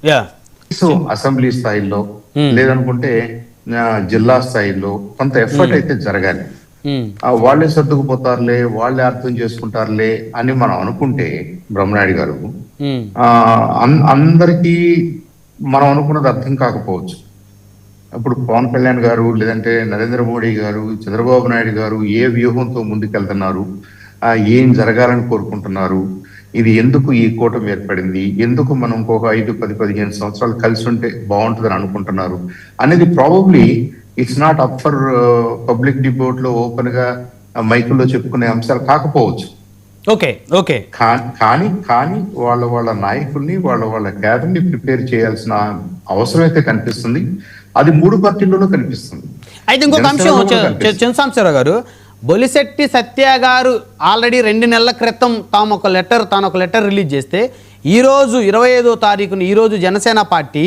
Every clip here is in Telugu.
యా సో అసెంబ్లీ స్థాయిలో లేదనుకుంటే జిల్లా స్థాయిలో కొంత ఎఫర్ట్ అయితే జరగాలి. వాళ్ళే సర్దుకుపోతారులే, వాళ్ళే అర్థం చేసుకుంటారులే అని మనం అనుకుంటే బ్రహ్మనాయుడు గారు అందరికీ మనం అనుకున్నది అర్థం కాకపోవచ్చు. ఇప్పుడు పవన్ కళ్యాణ్ గారు లేదంటే నరేంద్ర మోడీ గారు, చంద్రబాబు నాయుడు గారు ఏ వ్యూహంతో ముందుకెళ్తున్నారు, ఏం జరగాలని కోరుకుంటున్నారు, ఇది ఎందుకు ఈ కూటమి ఏర్పడింది, ఎందుకు మనం ఇంకొక 5, 10, 15 సంవత్సరాలు కలిసి ఉంటే బాగుంటుందని అనుకుంటున్నారు అనేది probably it's not up for public debate లో ఓపెన్ గా మైకుల్లో చెప్పుకునే అంశాలు కాకపోవచ్చు. ఓకే ఓకే కానీ కానీ వాళ్ళ నాయకుల్ని వాళ్ళ క్యాడర్ని ప్రిపేర్ చేయాల్సిన అవసరం అయితే కనిపిస్తుంది. అది 3 పార్టీల్లోనూ కనిపిస్తుంది. అయితే ఇంకొక అంశం చంద్రశేఖరరావు గారు, బొలిశెట్టి సత్య గారు ఆల్రెడీ 2 నెలల క్రితం తాను ఒక లెటర్ రిలీజ్ చేస్తే ఈరోజు 25వ తారీఖున ఈరోజు జనసేన పార్టీ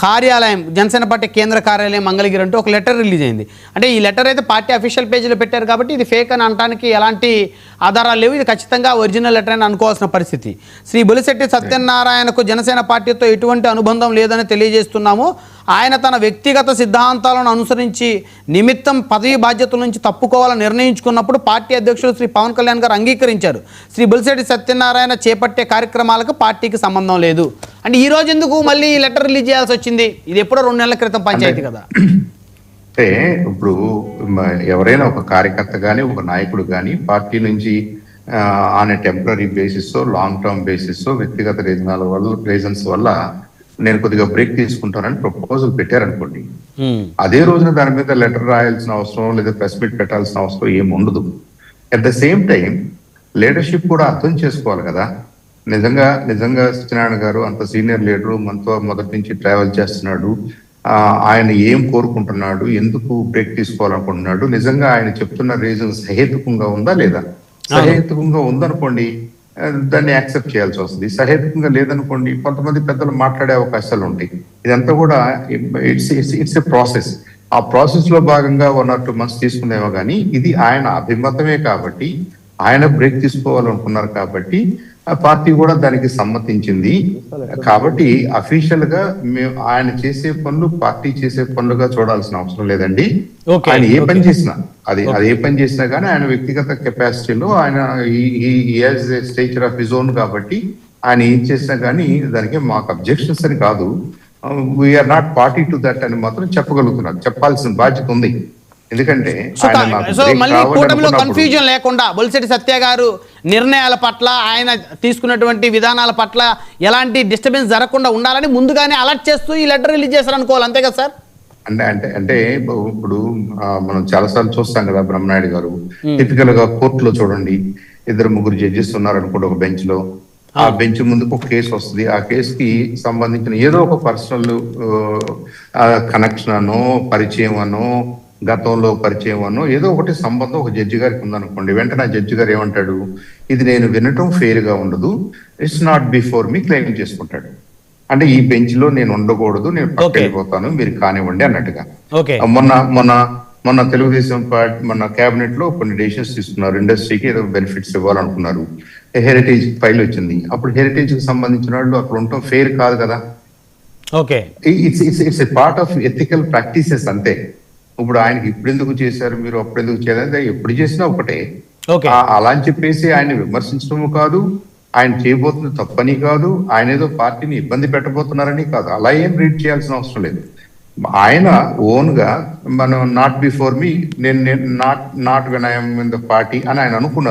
కార్యాలయం, జనసేన పార్టీ కేంద్ర కార్యాలయం మంగళగిరి అంటూ ఒక లెటర్ రిలీజ్ అయింది. అంటే ఈ లెటర్ అయితే పార్టీ అఫీషియల్ పేజీలో పెట్టారు కాబట్టి ఇది ఫేక్ అని అనడానికి ఎలాంటి ఆధారాలు లేవు, ఇది ఖచ్చితంగా ఒరిజినల్ లెటర్ అని అనుకోవాల్సిన పరిస్థితి. శ్రీ బొలిశెట్టి సత్యనారాయణకు జనసేన పార్టీతో ఎటువంటి అనుబంధం లేదని తెలియజేస్తున్నాము. ఆయన తన వ్యక్తిగత సిద్ధాంతాలను అనుసరించి నిమిత్తం పదవి బాధ్యతల నుంచి తప్పుకోవాలని నిర్ణయించుకున్నప్పుడు పార్టీ అధ్యక్షులు శ్రీ పవన్ కళ్యాణ్ గారు అంగీకరించారు. శ్రీ బొలిశెట్టి సత్యనారాయణ చేపట్టే కార్యక్రమాలకు పార్టీకి సంబంధం లేదు. అంటే ఈ రోజు ఎందుకు మళ్ళీ లెటర్ రిలీజ్ చేయాల్సి వచ్చింది? ఇది ఎప్పుడో 2 నెలల క్రితం పంచాయతీ కదా. అంటే ఇప్పుడు ఎవరైనా ఒక కార్యకర్త కానీ ఒక నాయకుడు కానీ పార్టీ నుంచి on temporary basis, long term basis, వ్యక్తిగత రీజన్స్ వల్ల నేను కొద్దిగా బ్రేక్ తీసుకుంటానని ప్రపోజల్ పెట్టారనుకోండి, అదే రోజున దాని మీద లెటర్ రాయాల్సిన అవసరం లేదా ప్రెస్ మీట్ పెట్టాల్సిన అవసరం ఏమి ఉండదు. At the same time leadership కూడా అర్థం చేసుకోవాలి కదా. నిజంగా సత్యనారాయణ గారు అంత సీనియర్ లీడరు, మనతో మొదటి నుంచి ట్రావెల్ చేస్తున్నాడు, ఆయన ఏం కోరుకుంటున్నాడు, ఎందుకు బ్రేక్ తీసుకోవాలనుకుంటున్నాడు, నిజంగా ఆయన చెప్తున్న రీజన్ సహేతుకంగా ఉందా లేదా? సహేతుకంగా ఉందనుకోండి దాన్ని యాక్సెప్ట్ చేయాల్సి వస్తుంది. సహేతుకంగా లేదనుకోండి కొంతమంది పెద్దలు మాట్లాడే అవకాశాలు ఉంటాయి. ఇదంతా కూడా ఇట్స్ ఎ ప్రాసెస్. ఆ ప్రాసెస్ లో భాగంగా 1 or 2 months తీసుకుందేమో కానీ ఇది ఆయన అభిమతమే కాబట్టి, ఆయన బ్రేక్ తీసుకోవాలనుకున్నారు కాబట్టి పార్టీ కూడా దానికి సమ్మతించింది. కాబట్టి అఫీషియల్ గా మేము ఆయన చేసే పనులు పార్టీ చేసే పనులుగా చూడాల్సిన అవసరం లేదండి. ఆయన ఏ పని చేసినా అది ఏ పని చేసినా కానీ ఆయన వ్యక్తిగత కెపాసిటీలో ఆయన స్టేచర్ ఆఫ్ హిజ్ ఓన్ కాబట్టి ఆయన ఏం చేసినా కానీ దానికి మాకు అబ్జెక్షన్స్ అని కాదు. We are not party to that అని మాత్రం చెప్పగలుగుతున్నారు, చెప్పాల్సిన బాధ్యత ఉంది. ఎందుకంటే మళ్ళీ కూటమిలో కన్ఫ్యూజన్ లేకుండా బొలిశెట్టి సత్య గారు నిర్ణయాల పట్ల, ఆయన తీసుకున్నటువంటి విధానాల పట్ల ఎలాంటి డిస్టర్బెన్స్ జరగకుండా ఉండాలని ముందుగానే అలర్ట్ చేస్తూ ఈ లెటర్ రిలీజ్ చేశారు అనుకోవాలి, అంతే కదా సార్? అంటే ఇప్పుడు మనం చాలా సార్లు చూస్తాం కదా, బ్రహ్మనాయుడు గారు టిపికల్ గా కోర్టులో చూడండి, 2-3 జడ్జెస్ ఉన్నారు అనుకోండి ఒక బెంచ్ లో. ఆ బెంచ్ ముందుకు ఒక కేసు వస్తుంది. ఆ కేసుకి సంబంధించిన ఏదో ఒక పర్సనల్ కనెక్షన్ అనో, పరిచయం అనో, గతంలో పరిచయం అనో ఏదో ఒకటి సంబంధం ఒక జడ్జి గారికి ఉందనుకోండి, వెంటనే ఆ జడ్జి గారు ఏమంటాడు, ఇది నేను వినటం ఫెయిర్ గా ఉండదు, it's not before me claim చేసుకుంటాడు. అంటే ఈ బెంచ్ లో నేను ఉండకూడదు, నేను పక్కకి వెళ్ళిపోతాను, మీరు కానివ్వండి అన్నట్టుగా. మొన్న తెలుగుదేశం పార్టీ మొన్న కేబినెట్ లో కొన్ని డెసిషన్స్ తీసుకున్నారు. ఇండస్ట్రీకి ఏదో బెనిఫిట్స్ ఇవ్వాలనుకున్నారు. హెరిటేజ్ ఫైల్ వచ్చింది. అప్పుడు హెరిటేజ్ కి సంబంధించిన వాళ్ళు అక్కడ ఉండటం ఫెయిర్ కాదు కదా. It's a part of ethical practices అంతే. ఇప్పుడు ఆయనకి ఇప్పుడెందుకు చేశారు మీరు, అప్పుడెందుకు చేయలేదు, ఎప్పుడు చేసినా ఒకటే. అలా అని చెప్పేసి ఆయన విమర్శించడము కాదు, ఆయన చేయబోతున్న తప్పని కాదు, ఆయన ఏదో పార్టీని ఇబ్బంది పెట్టబోతున్నారని కాదు, అలా ఏం రీడ్ చేయాల్సిన అవసరం లేదు. ఆయన ఓన్ గా మనం నాట్ బిఫోర్ మీ, నేను not when I'm in the party అని ఆయన అనుకున్నారు.